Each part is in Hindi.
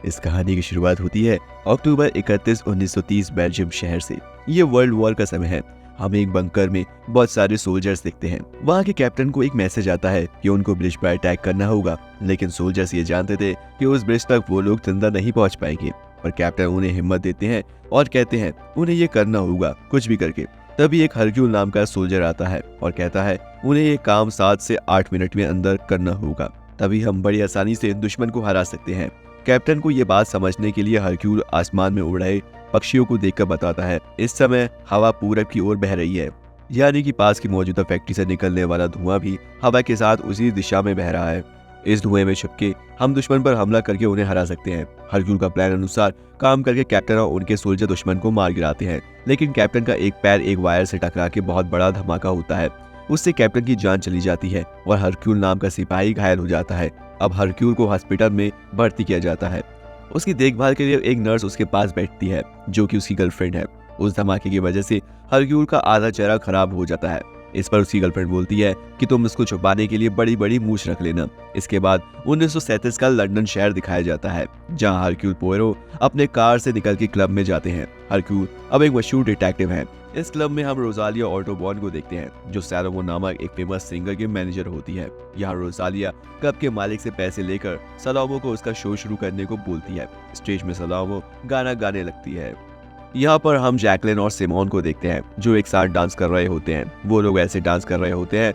इस कहानी की शुरुआत होती है अक्टूबर 31, 1930 बेल्जियम शहर से। ये वर्ल्ड वॉर का समय है। हम एक बंकर में बहुत सारे सोल्जर्स दिखते हैं। वहाँ के कैप्टन को एक मैसेज आता है कि उनको ब्रिज पर अटैक करना होगा, लेकिन सोल्जर्स ये जानते थे कि उस ब्रिज तक वो लोग जिंदा नहीं पहुँच पाएंगे। पर कैप्टन उन्हें हिम्मत देते हैं और कहते हैं उन्हें ये करना होगा कुछ भी करके। तभी एक हरक्यूल नाम का सोल्जर आता है और कहता है उन्हें ये काम 7 से 8 मिनट में अंदर करना होगा, तभी हम बड़ी आसानी से दुश्मन को हरा सकते हैं। कैप्टन को ये बात समझने के लिए हरक्यूल आसमान में उड़ रहे पक्षियों को देखकर बताता है इस समय हवा पूरब की ओर बह रही है, यानी कि पास की मौजूदा फैक्ट्री से निकलने वाला धुआं भी हवा के साथ उसी दिशा में बह रहा है। इस धुएं में छुपके हम दुश्मन पर हमला करके उन्हें हरा सकते हैं। हरक्यूल का प्लान अनुसार काम करके कैप्टन और उनके सोल्जर दुश्मन को मार गिराते हैं, लेकिन कैप्टन का एक पैर एक वायर से टकरा के बहुत बड़ा धमाका होता है। उससे कैप्टन की जान चली जाती है और हरक्यूल नाम का सिपाही घायल हो जाता है। अब हरक्यूल को हॉस्पिटल में भर्ती किया जाता है। उसकी देखभाल के लिए एक नर्स उसके पास बैठती है जो कि उसकी गर्लफ्रेंड है। उस धमाके की वजह से हरक्यूल का आधा चेहरा खराब हो जाता है। इस पर उसकी गर्लफ्रेंड बोलती है कि तुम इसको छुपाने के लिए बड़ी बड़ी मूछ रख लेना। इसके बाद 1937 का लंदन शहर दिखाया जाता है, जहां हरक्यूल पोयरो अपने कार से निकल के क्लब में जाते हैं। हरक्यूल अब एक मशहूर डिटेक्टिव है। इस क्लब में हम रोजालिया ऑटोबॉन को देखते हैं, जो सैलोमो नामक एक फेमस सिंगर के मैनेजर होती है। यहाँ रोजालिया क्लब के मालिक से पैसे लेकर सलोमो को उसका शो शुरू करने को बोलती है। स्टेज में सलोमो गाना गाने लगती है। यहाँ पर हम जैकलिन और सिमोन को देखते हैं, जो एक साथ डांस कर रहे होते हैं। वो लोग ऐसे डांस कर रहे होते हैं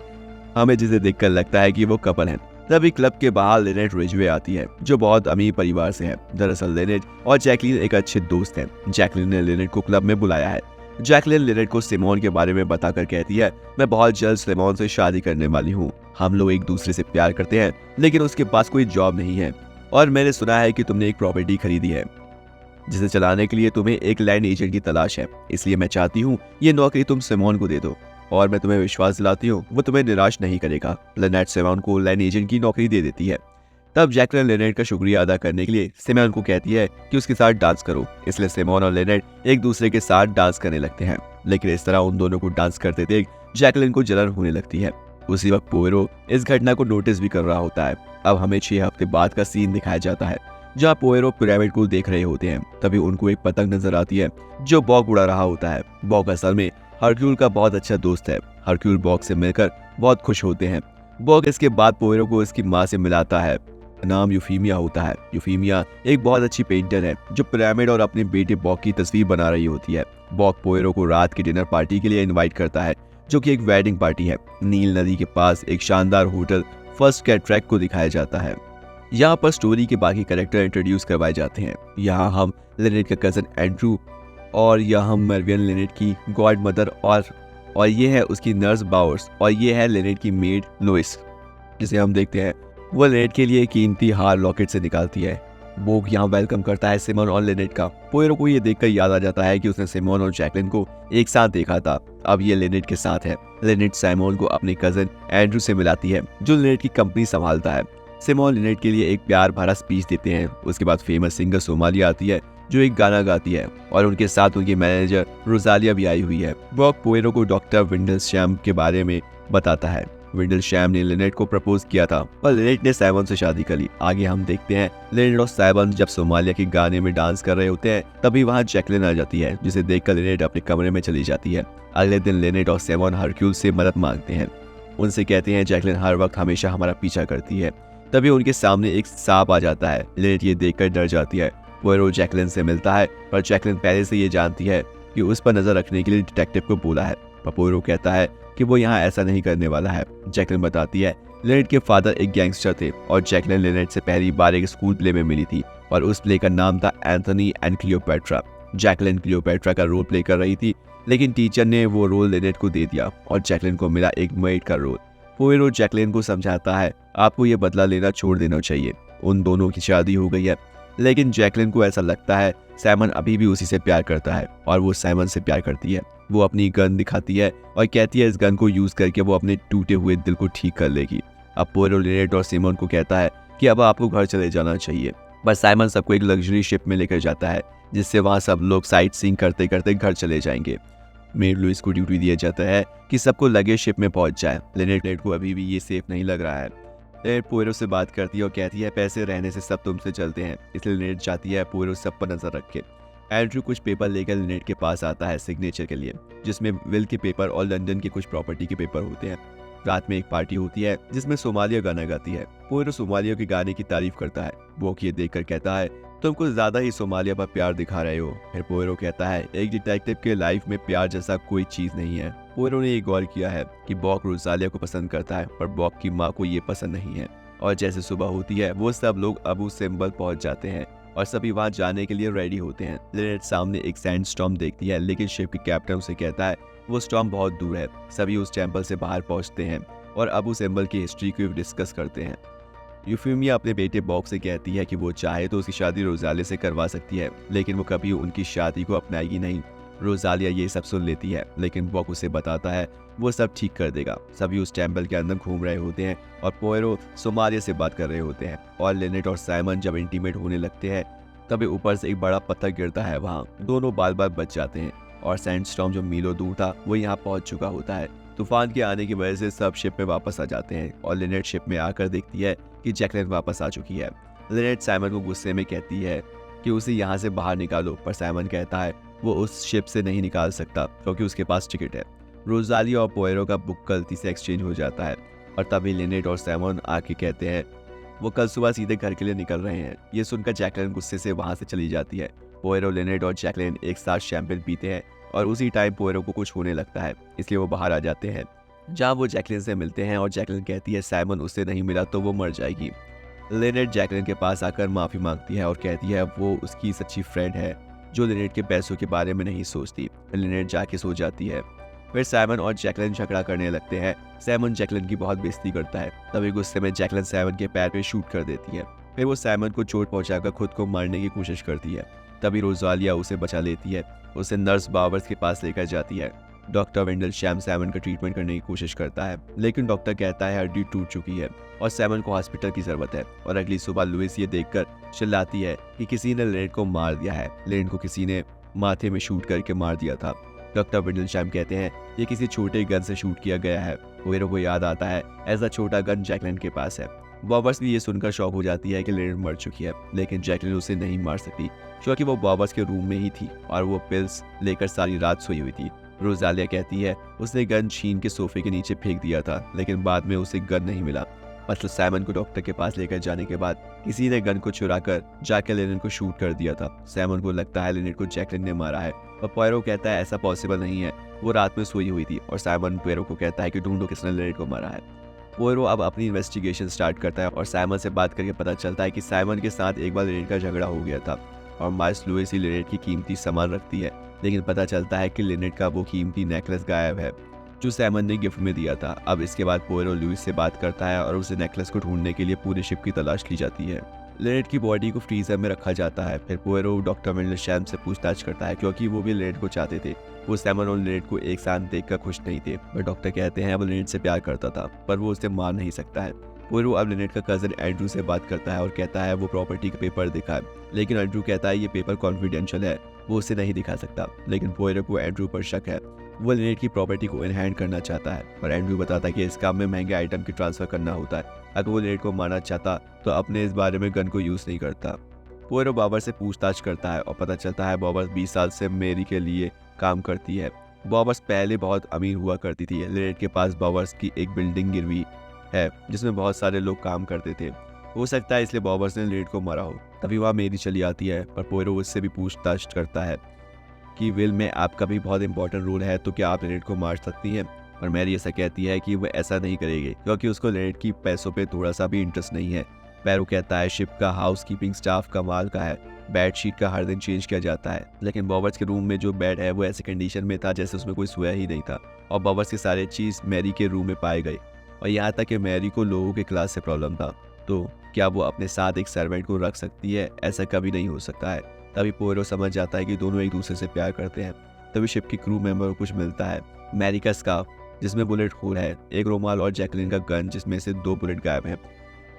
हमें जिसे देखकर लगता है कि वो कपल हैं। तभी क्लब के बाहर लिनेट रिजवे आती है, जो बहुत अमीर परिवार से है। दरअसल लिनेट और जैकलिन एक अच्छे दोस्त हैं। जैकलिन ने लिनेट को क्लब में बुलाया है। जैकलिन लिनेट को सिमोन के बारे में बताकर कहती है मैं बहुत जल्द सिमोन से शादी करने वाली हूँ। हम लोग एक दूसरे से प्यार करते हैं, लेकिन उसके पास कोई जॉब नहीं है और मैंने सुना है कि तुमने एक प्रॉपर्टी खरीदी है जिसे चलाने के लिए तुम्हें एक लैंड एजेंट की तलाश है। इसलिए मैं चाहती हूँ ये नौकरी तुम सिमोन को दे दो और मैं तुम्हें विश्वास दिलाती हूँ वो तुम्हें निराश नहीं करेगा। लिनेट सिमोन को लैंड एजेंट की नौकरी दे देती है। तब जैकलिन लिनेट का शुक्रिया अदा करने के लिए सिमोन को कहती है कि उसके साथ डांस करो। इसलिए सिमोन और लिनेट एक दूसरे के साथ डांस करने लगते हैं, लेकिन इस तरह उन दोनों को डांस करते देख जैकलिन को जलन होने लगती है। उसी वक्त पोयरो इस घटना को नोटिस भी कर रहा होता है। अब हमें 6 हफ्ते बाद का सीन दिखाया जाता है, जहाँ पोयरो पिरामिड को देख रहे होते हैं। तभी उनको एक पतंग नजर आती है जो बॉग उड़ा रहा होता है। बॉग असल में हरक्यूल का बहुत अच्छा दोस्त है। हरक्यूल बॉग से मिलकर बहुत खुश होते हैं। बॉग इसके बाद पोयरो को इसकी माँ से मिलाता है। नाम यूफीमिया होता है। यूफीमिया एक बहुत अच्छी पेंटर है जो पिरामिड और अपने बेटे बॉग की तस्वीर बना रही होती है। बॉग पोयरो को रात की डिनर पार्टी के लिए इनवाइट करता है, जो कि एक वेडिंग पार्टी है। नील नदी के पास एक शानदार होटल फर्स्ट कैटरैक्ट को दिखाया जाता है। यहाँ पर स्टोरी के बाकी कैरेक्टर इंट्रोड्यूस करवाए जाते हैं। यहाँ हम लिनेट का कजन एंड्रू और यहाँ हम मर्वियन लिनेट की गॉड मदर और ये है उसकी नर्स बाउर्स और ये है लिनेट की मेड लोइस, जिसे हम देखते हैं वो लिनेट के लिए कीमती हार लॉकेट से निकालती है। बोग यहाँ वेलकम करता है सिमोन और लिनेट का। पोयरो को ये देखकर याद आ जाता है कि उसने सिमोन और जैकलिन को एक साथ देखा था। अब ये लिनेट के साथ है। लिनेट सिमोन को अपने कजन एंड्रू से मिलाती है, जो लिनेट की कंपनी संभालता है। सिमोन लिनेट के लिए एक प्यार भरा स्पीच देते हैं। उसके बाद फेमस सिंगर सोमालिया आती है, जो एक गाना गाती है और उनके साथ उनकी मैनेजर रोजालिया भी आई हुई है। बॉग पोयरो को डॉक्टर विंडलशैम के बारे में बताता है। विंडलशैम ने लिनेट को प्रपोज किया था और लिनेट ने साइमन से शादी कर ली। आगे हम देखते हैं लिनेट और साइमन जब सोमालिया के गाने में डांस कर रहे होते हैं, तभी वहाँ जैकलिन आ जाती है, जिसे देखकर लिनेट अपने कमरे में चली जाती है। अगले दिन लिनेट और साइमन हरक्यूल से मदद मांगते हैं। उनसे कहते हैं जैकलिन हर वक्त हमेशा हमारा पीछा करती है। तभी उनके सामने एक सांप आ जाता है। लिनेट ये देखकर डर जाती है। पोयरो जैकलिन से मिलता है, पर जैकलिन पहले से ये जानती है कि उस पर नजर रखने के लिए डिटेक्टिव को बोला है। पर पोयरो कहता है कि वो यहाँ ऐसा नहीं करने वाला है। जैकलिन बताती है लिनेट के फादर एक गैंगस्टर थे और जैकलिन लिनेट से पहली बार एक स्कूल प्ले में मिली थी और उस प्ले का नाम था Anthony and Cleopatra. Jacqueline Cleopatra का रोल प्ले कर रही थी, लेकिन टीचर ने वो रोल लिनेट को दे दिया और जैकलिन को मिला एक मेड का रोल। पोयरो जैकलिन को समझाता है आपको ये बदला लेना छोड़ देना चाहिए। उन दोनों की शादी हो गई है, लेकिन जैकलिन को ऐसा लगता है साइमन अभी भी उसी से प्यार करता है और वो साइमन से प्यार करती है। वो अपनी गन दिखाती है और कहती है इस गन को यूज करके वो अपने टूटे हुए दिल को ठीक कर लेगी। अब पोयरो लिनेट और सिमोन को कहता है कि अब आपको घर चले जाना चाहिए, पर साइमन सबको एक लग्जरी शिप में लेकर जाता है, जिससे वहाँ सब लोग साइट सीइंग करते करते घर चले जाएंगे। मेड लुइस को ड्यूटी दिया जाता है कि सबको लगे शिप में पहुंच जाए। लिनेट को अभी भी ये सेफ नहीं लग रहा है। लिनेट पोयरो से बात करती है और कहती है पैसे रहने से सब तुमसे चलते हैं, इसलिए लिनेट चाहती है पोयरो सब पर नजर रखे। एंड्रू कुछ पेपर लेकर लिनेट के पास आता है सिग्नेचर के लिए, जिसमें विल के पेपर और लंदन के कुछ प्रॉपर्टी के पेपर होते हैं। रात में एक पार्टी होती है जिसमें सोमालिया गाना गाती है। पोयरो सोमालिया के गाने की तारीफ करता है। बॉक ये देखकर कहता है तुम कुछ ज्यादा ही सोमालिया पर प्यार दिखा रहे हो। फिर पोयरो कहता है एक डिटेक्टिव के लाइफ में प्यार जैसा कोई चीज नहीं है। पोयरो ने ये गौर किया है कि बॉक रोजालिया को पसंद करता है, पर बॉक की माँ को ये पसंद नहीं है। और जैसे सुबह होती है वो सब लोग अबू सिम्बल पहुंच जाते हैं और सभी वहां जाने के लिए रेडी होते हैं। लिनेट सामने एक सैंड स्टॉर्म देखती है, लेकिन शिप के कैप्टन उसे कहता है वो स्टॉर्म बहुत दूर है। सभी उस टेम्पल से बाहर पहुंचते हैं और अबू सिम्बल की हिस्ट्री को डिस्कस करते हैं। यूफेमिया अपने बेटे बॉक से कहती है कि वो चाहे तो उसकी शादी रोजालिया से करवा सकती है, लेकिन वो कभी उनकी शादी को अपनाएगी नहीं। रोजालिया ये सब सुन लेती है, लेकिन बॉक उसे बताता है वो सब ठीक कर देगा। सभी उस टेम्पल के अंदर घूम रहे होते हैं और पोयरो सोमालिया से बात कर रहे होते हैं। और लिनेट और साइमन जब इंटीमेट होने लगते हैं तभी ऊपर से एक बड़ा पत्थर गिरता है। वहाँ दोनों बाल बाल बच जाते हैं और सैंडस्टॉर्म जो मीलों दूर था वो यहाँ पहुंच चुका होता है। तूफान के आने की वजह से सब शिप में वापस आ जाते हैं और लिनेट शिप में आकर देखती है कि जैकलिन वापस आ चुकी है। लिनेट साइमन को गुस्से में कहती है कि उसे यहाँ से बाहर निकालो, पर साइमन कहता है वो उस शिप से नहीं निकाल सकता क्योंकि उसके पास टिकट है। रोजालिया और पोयरो का बुक गलती से एक्सचेंज हो जाता है और तभी लिनेट और साइमन आके कहते हैं वो कल सुबह सीधे घर के लिए निकल रहे हैं। ये सुनकर जैकलिन गुस्से से वहां से चली जाती है। पोयरो, लिनेट और जैकलिन एक साथ शैंपेन पीते हैं और उसी टाइम पोयरो को कुछ होने लगता है, इसलिए वो बाहर आ जाते हैं जहाँ वो जैकलिन से मिलते हैं और जैकलिन कहती है साइमन उससे नहीं मिला तो वो मर जाएगी। लिनेट जैकलिन के पास आकर माफी मांगती है और कहती है वो उसकी सच्ची फ्रेंड है जो लिनेट के पैसों के बारे में नहीं सोचती। लिनेट जाके सो जाती है। फिर साइमन और जैकलिन झगड़ा करने लगते हैं। साइमन जैकलिन की बहुत बेइज्जती करता है। तभी गुस्से में जैकलिन साइमन के पैर पे शूट कर देती है। फिर वो साइमन को चोट पहुंचाकर खुद को मारने की कोशिश करती है। तभी रोजालिया उसे बचा लेती है। उसे नर्स बावर्स के पास लेकर जाती है। डॉक्टर वेंडल शैम साइमन का ट्रीटमेंट करने की कोशिश करता है, लेकिन डॉक्टर कहता है हड्डी टूट चुकी है और साइमन को हॉस्पिटल की जरूरत है। और अगली सुबह लुइस ये देखकर चिल्लाती है कि किसी ने लिनेट को मार दिया है। लिनेट को किसी ने माथे में शूट करके मार दिया था। डॉक्टर वेंडल शैम कहते हैं ये किसी छोटे गन से शूट किया गया है। पोयरो को याद आता है ऐसा छोटा गन जैकलिन के पास है। बॉबर्स भी ये सुनकर शॉक हो जाती है कि लिनेट मर चुकी है, लेकिन जैकलिन उसे नहीं मार सकती क्योंकि वो बॉबर्स के रूम में ही थी और वो पिल्स लेकर सारी रात सोई हुई थी। रोजालिया कहती है उसने गन छीन के सोफे के नीचे फेंक दिया था, लेकिन बाद में उसे गन नहीं मिला। मतलब साइमन को डॉक्टर के पास लेकर जाने के बाद किसी ने गन को चुरा कर जाकर लिनेट को शूट कर दिया था। साइमन को लगता है लिनेट को जैकलिन ने मारा है और पोयरो कहता है ऐसा पॉसिबल नहीं है, वो रात में सोई हुई थी। और साइमन पोयरो को कहता है कि ढूंढो किसने लिनेट को मारा है। पोयरो अब अपनी इन्वेस्टिगेशन स्टार्ट करता है और साइमन से बात करके पता चलता है कि साइमन के साथ एक बार लिनेट का झगड़ा हो गया था और माइस लुइस ही लिनेट की कीमती सामान रखती है, लेकिन पता चलता है कि लिनेट का वो कीमती नेकलेस गायब है जो साइमन ने गिफ्ट में दिया था। अब इसके बाद पोयरो लुइस से बात करता है और उसे नेकलेस को ढूंढने के लिए पूरे शिप की तलाश की जाती है। लिनेट की बॉडी को फ्रीजर में रखा जाता है। फिर पोयरो डॉक्टर वेंडल शैम से पूछताछ करता है क्योंकि वो भी लिनेट को चाहते थे। वो साइमन और लिनेट को एक साथ देखकर खुश नहीं थे, पर डॉक्टर कहते हैं वो लिनेट से प्यार करता था, पर वो उसे मार नहीं सकता है। पोयरो अब लिनेट का कजन एंड्रू से बात करता है और कहता है वो प्रॉपर्टी का पेपर दिखाए, लेकिन एंड्रू कहता है ये पेपर कॉन्फिडेंशियल है, वो उसे नहीं दिखा सकता। लेकिन पोयरो को एंड्रू पर शक है। वो लिनेट की प्रॉपर्टी को इनहैंड करना चाहता है, पर एंड्रू बताता है कि इस काम में महंगे आइटम की ट्रांसफर करना होता है। अगर वो लिनेट को मारना चाहता तो अपने इस बारे में गन को यूज नहीं करता। पोयरो बॉबर से पूछताछ करता है और पता चलता है बॉबर 20 साल से मेरी के लिए काम करती है। बॉबर्स पहले बहुत अमीर हुआ करती थी। लिनेट के पास बॉबर्स की एक बिल्डिंग गिरवी है जिसमें बहुत सारे लोग काम करते थे। हो सकता है इसलिए बॉबर्स ने लिनेट को मारा हो। तभी वहाँ मेरी चली आती है, पर पोयरो उससे भी पूछताछ करता है कि विल में आपका भी बहुत इंपॉर्टेंट रोल है, तो क्या आप लिनेट को मार सकती हैं। और मैरी ऐसा कहती है कि वह ऐसा नहीं करेगी क्योंकि उसको लिनेट की पैसों पे थोड़ा सा भी इंटरेस्ट नहीं है। पैरो कहता है शिप का हाउसकीपिंग स्टाफ कमाल का है, बेडशीट का हर दिन चेंज किया जाता है, लेकिन बॉबर्स के रूम में जो बेड है वो ऐसे कंडीशन में था जैसे उसमें कोई सोया ही नहीं था। और बॉबर्स के सारे चीज मैरी के रूम में पाए गए और यहाँ तक कि मैरी को लोगों के क्लास से प्रॉब्लम था, तो क्या वो अपने साथ एक सर्वेंट को रख सकती है? ऐसा कभी नहीं हो सकता है। तभी पोयरो समझ जाता है कि दोनों एक दूसरे से प्यार करते हैं। तभी शिप के क्रू मेंबर को कुछ मिलता है, मैरी का स्कार्फ जिसमें बुलेट होल है, एक रुमाल और जैकलिन का गन जिसमें से 2 बुलेट गायब हैं।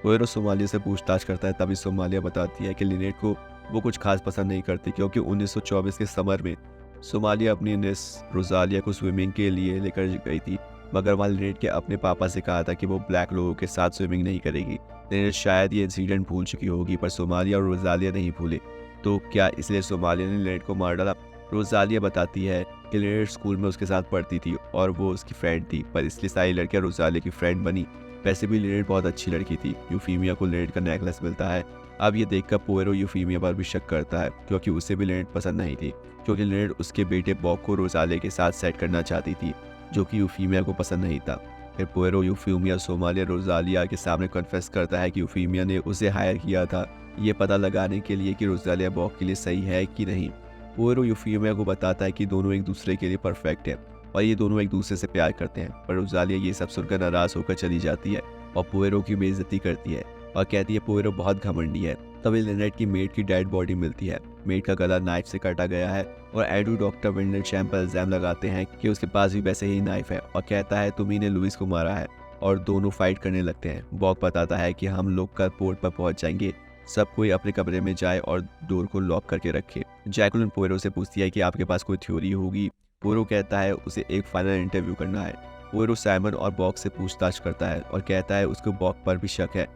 पोयरो सोमालिया से पूछताछ करता है। तभी सोमालिया बताती है कि लिनेट को वो कुछ खास पसंद नहीं करती क्योंकि 1924 के समर में सोमालिया अपनी मिस रोजालिया को स्विमिंग के लिए लेकर गई थी मगर वहाँ लिनेट के अपने पापा से कहा था कि वो ब्लैक लोगों के साथ स्विमिंग नहीं करेगी। लिनेट शायद ये इंसिडेंट भूल चुकी होगी, पर सोमालिया और रोजालिया नहीं भूले। तो क्या इसलिए सोमालिया ने लिनेट को मार डाला? रोजालिया बताती है कि लिनेट स्कूल में उसके साथ पढ़ती थी और वो उसकी फ्रेंड थी, पर इसलिए सारी लड़कियां रोजालिया की फ्रेंड बनी। वैसे भी लिनेट बहुत अच्छी लड़की थी। यूफीमिया को लिनेट का नेकलेस मिलता है। अब ये देखकर पोयरो यूफीमिया पर भी शक करता है, क्योंकि उसे भी लिनेट पसंद नहीं थी, क्योंकि लिनेट उसके बेटे बॉक को रोजालिया के साथ सेट करना चाहती थी, जो कि यूफीमिया को पसंद नहीं था। फिर पोयरो यूफीमिया, सोमालिया, रोजालिया के सामने कन्फेस करता है कि यूफीमिया ने उसे हायर किया था ये पता लगाने के लिए कि रोजालिया बॉक के लिए सही है कि नहीं। पोयरो यूफीमिया को बताता है कि दोनों एक दूसरे के लिए परफेक्ट है और ये दोनों एक दूसरे से प्यार करते हैं, पर रोजालिया ये सब सुनकर नाराज होकर चली जाती है और पोयरो की बेइज्जती करती है और कहती है पोयरो बहुत घमंडी है। तभी लिनेट की मेड की डेड बॉडी मिलती है। मेड का गला नाइफ से काटा गया है और एंड्रू डॉक्टर विंडरशैम पर इल्जाम लगाते हैं कि उसके पास भी वैसे ही नाइफ है और कहता है तुम ही ने लुइस को मारा है, और दोनों फाइट करने लगते हैं। बॉक बताता है कि हम लोग कल पोर्ट पर पहुंच जाएंगे, सब कोई अपने कमरे में जाए और डोर को लॉक करके रखे। जैकलिन पोयरो से पूछती है कि आपके पास कोई थ्योरी होगी। पोयरो कहता है उसे एक फाइनल इंटरव्यू करना है। पोयरो साइमन और बॉक से पूछताछ करता है और कहता है उसको बॉक पर भी शक है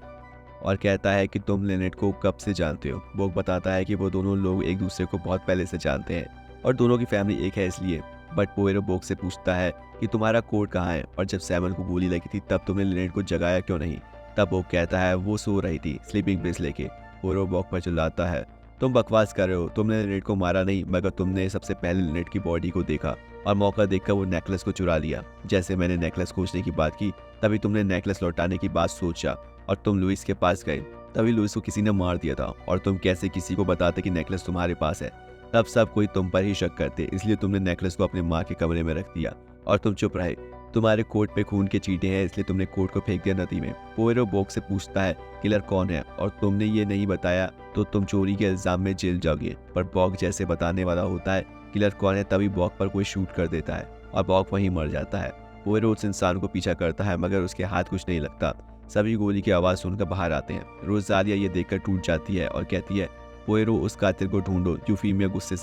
और कहता है कि तुम लिनेट को कब से जानते हो। बॉक बताता है कि वो दोनों लोग एक दूसरे को बहुत पहले से जानते हैं और दोनों की फैमिली एक है इसलिए। बट पोयरो बॉक से पूछता है कि तुम्हारा कोट कहाँ है और जब साइमन को गोली लगी थी तब तुमने लिनेट को जगाया क्यों नहीं। तब बॉक कहता है वो सो रही थी स्लीपिंग पिल्स लेके। पोयरो बॉक पर चिल्लाता है तुम बकवास कर रहे हो, तुमने लिनेट को मारा नहीं, मगर तुमने सबसे पहले लिनेट की बॉडी को देखा और मौका देखकर वो नेकलेस को चुरा लिया। जैसे मैंने नेकलेस खोजने की बात की तभी तुमने नेकलेस लौटाने की बात सोचा और तुम लुइस के पास गए। तभी लुइस को किसी ने मार दिया था और तुम कैसे किसी को बताते कि नेकलेस तुम्हारे पास है। तब सब कोई तुम पर ही शक करते, इसलिए तुमने नेकलेस को अपनी माँ के कमरे में रख दिया और तुम चुप रहे। तुम्हारे कोट पे खून के चींटे हैं इसलिए तुमने कोट को फेंक दिया नदी में। पोयरो बॉक से पूछता है किलर कौन है और तुमने ये नहीं बताया तो तुम चोरी के इल्जाम में जेल जाओगे। पर बॉक जैसे बताने वाला होता है किलर कौन है तभी बॉक पर कोई शूट कर देता है और बॉक वहीं मर जाता है। पोयरो उस इंसान को पीछा करता है मगर उसके हाथ कुछ नहीं लगता। सभी गोली की आवाज़ सुनकर बाहर आते हैं। रोजालिया ये देखकर टूट जाती है और कहती है पोयरो उस कातिल को ढूंढो। यूफीमिया गुस्से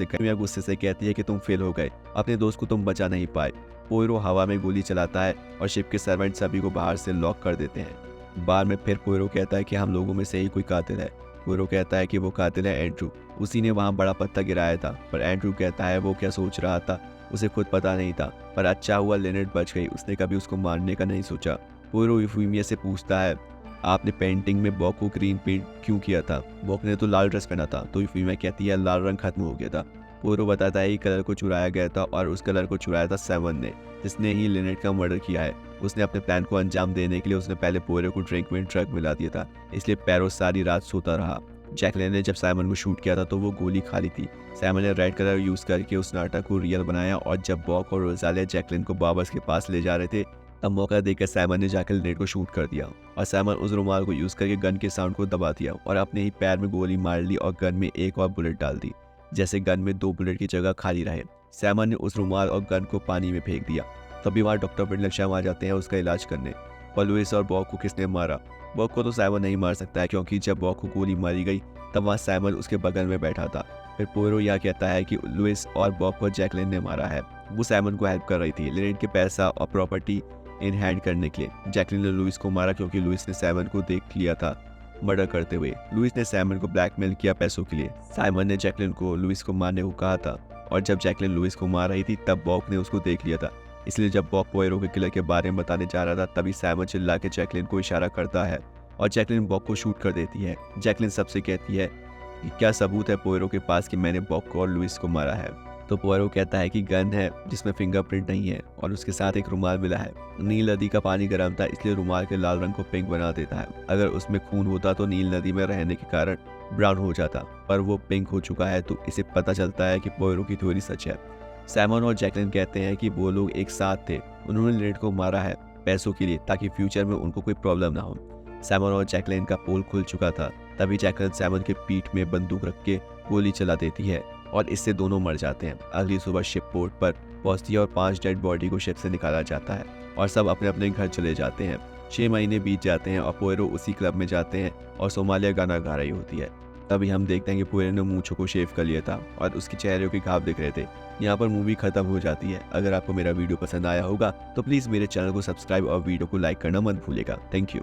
से कहती है कि तुम फेल हो गए, अपने दोस्त को तुम बचा नहीं पाए। पोयरो हवा में गोली चलाता है और शिप के सर्वेंट सभी को बाहर से लॉक कर देते हैं। बार में फिर पोयरो कहता है कि हम लोगों में से ही कोई कातिल है। पोयरो कहता है कि वो कातिल है एंड्रू, उसी ने वहाँ बड़ा पत्थर गिराया था। पर एंड्रू कहता है वो क्या सोच रहा था उसे खुद पता नहीं था, पर अच्छा हुआ लिनेट बच गई, उसने कभी उसको मारने का नहीं सोचा। पोयरो यूफीमिया से पूछता है आपने पेंटिंग में बॉक को ग्रीन पेंट क्यों किया था? बॉक ने तो लाल ड्रेस पहना था। तो यूफीमिया कहती है लाल रंग खत्म हो गया था। पोयरो बताता है कलर को चुराया गया था और उस कलर को चुराया था साइमन ने, जिसने ही लिनेट का मर्डर किया है। उसने अपने प्लान को अंजाम देने के लिए उसने पहले पोयरो को ड्रिंक में ड्रग मिला दिया था, इसलिए पैरो सारी रात सोता रहा। जैकलिन ने जब साइमन को शूट किया था तो वो गोली खाली थी। साइमन ने रेड कलर यूज करके उस नाटक को रियल बनाया और जब बॉक और रोजालिया जैकलिन को बाबर्स के पास ले जा रहे थे तब मौका देखकर साइमन ने जाकर लिनेट को शूट कर दिया और साइमन उस रुमाल को यूज करके गन के साउंड को दबा दिया और अपने ही पैर में गोली मार ली और गन में एक और बुलेट डाल दी, जैसे गन में 2 बुलेट की जगह खाली रहे। साइमन ने उस रुमाल और गन को पानी में फेंक दिया। तभी वहाँ डॉक्टर विंडरशैम आ जाते हैं उसका इलाज करने। और लुइस और बॉक को किसने मारा? बॉक को तो साइमन नहीं मार सकता है, क्योंकि जब बॉक को गोली मारी गई तब वहाँ साइमन उसके बगल में बैठा था। फिर पोयरो यह कहता है कि लुइस और बॉक को जैकलिन ने मारा है। वो साइमन को हेल्प कर रही थी लिनेट के पैसा और प्रॉपर्टी इन हैंड करने के लिए। जैकलिन ने लुइस को मारा क्योंकि लुइस ने साइमन को देख लिया था मर्डर करते हुए। लुइस ने साइमन को ब्लैकमेल किया पैसों के लिए। साइमन ने जैकलिन को लुइस को मारने को कहा था और जब जैकलिन लुइस को मार रही थी तब बॉक ने उसको देख लिया था, इसलिए जब बॉक पोयरो के किलर के बारे में बताने जा रहा था तभी साइमन चिल्ला के जैकलिन को इशारा करता है और जैकलिन बॉक को शूट कर देती है। जैकलिन सबसे कहती है कि क्या सबूत है पोयरो के पास कि मैंने बॉक को और लुइस को मारा है? तो पोयरो कहता है कि गन है जिसमें फिंगरप्रिंट नहीं है और उसके साथ एक रुमाल मिला है। नील नदी का पानी गर्म था इसलिए रुमाल के लाल रंग को पिंक बना देता है। अगर उसमें खून होता तो नील नदी में रहने के कारण ब्राउन हो जाता, पर वो पिंक हो चुका है तो इसे पता चलता है कि पोयरो की थ्योरी सच है। साइमन और जैकलिन कहते हैं कि वो लोग एक साथ थे, उन्होंने लिनेट को मारा है पैसों के लिए ताकि फ्यूचर में उनको कोई प्रॉब्लम ना हो। साइमन और जैकलिन का पोल खुल चुका था। तभी जैकलिन साइमन के पीठ में बंदूक रख के गोली चला देती है और इससे दोनों मर जाते हैं। अगली सुबह शिप पोर्ट पर पहुंचती है और 5 डेड बॉडी को शिप से निकाला जाता है और सब अपने अपने घर चले जाते हैं। 6 महीने बीत जाते हैं और पोयरो उसी क्लब में जाते हैं और सोमालिया गाना गा रही होती है। तभी हम देखते हैं कि पूरे ने मूंछों को शेव कर लिया था और उसके चेहरे के घाव दिख रहे थे। यहाँ पर मूवी खत्म हो जाती है। अगर आपको मेरा वीडियो पसंद आया होगा तो प्लीज़ मेरे चैनल को सब्सक्राइब और वीडियो को लाइक करना मत भूलिएगा। Thank you.